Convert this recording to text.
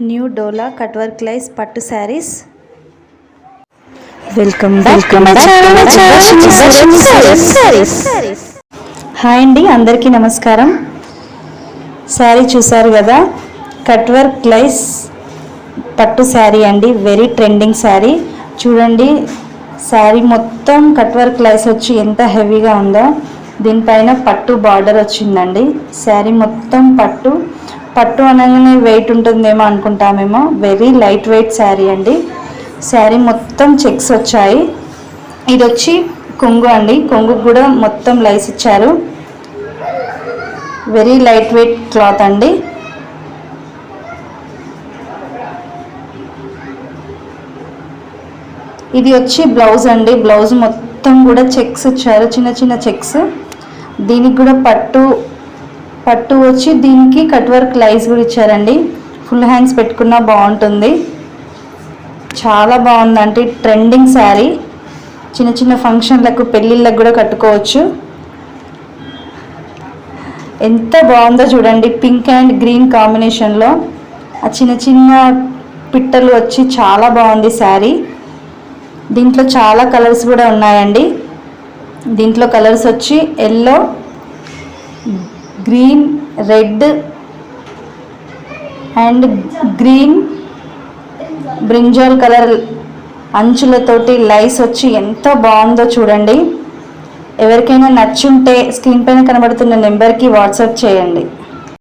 New డోలా cut work లైస్ పట్టు saris. Welcome back. Hi అండి, అందరికీ నమస్కారం. శారీ చూసారు కదా, కట్ వర్క్ లైస్ పట్టు శారీ అండి. Very trending sari. చూడండి, శారీ మొత్తం కట్ వర్క్ లైస్ వచ్చి ఎంత హెవీగా ఉందో. దీనిపైన పట్టు బార్డర్ వచ్చిందండి. శారీ మొత్తం పట్టు పట్టు అనగానే వెయిట్ ఉంటుందేమో అనుకుంటామేమో. వెరీ లైట్ వెయిట్ శారీ అండి. శారీ మొత్తం చెక్స్ వచ్చాయి. ఇది వచ్చి కొంగు అండి. కొంగు కూడా మొత్తం లైస్ ఇచ్చారు. వెరీ లైట్ వెయిట్ క్లాత్ అండి. ఇది వచ్చి బ్లౌజ్ అండి. బ్లౌజ్ మొత్తం కూడా చెక్స్ ఇచ్చారు, చిన్న చిన్న చెక్స్. దీనికి కూడా పట్టు వచ్చి దీనికి కట్ వర్క్ లైస్ కూడా ఇచ్చారండి. ఫుల్ హ్యాండ్స్ పెట్టుకున్నా బాగుంటుంది. చాలా బాగుందండి. ట్రెండింగ్ శారీ. చిన్న చిన్న ఫంక్షన్లకు, పెళ్ళిళ్ళకు కూడా కట్టుకోవచ్చు. ఎంత బాగుందో చూడండి. పింక్ అండ్ గ్రీన్ కాంబినేషన్లో ఆ చిన్న చిన్న పిట్టలు వచ్చి చాలా బాగుంది శారీ. దీంట్లో చాలా కలర్స్ కూడా ఉన్నాయండి. దీంట్లో కలర్స్ వచ్చి yellow, green, red and green, brinjal colour అంచులతోటి లైస్ వచ్చి ఎంత బాగుందో చూడండి. ఎవరికైనా నచ్చుంటే స్క్రీన్ పైన కనబడుతున్న నెంబర్కి వాట్సాప్ చేయండి.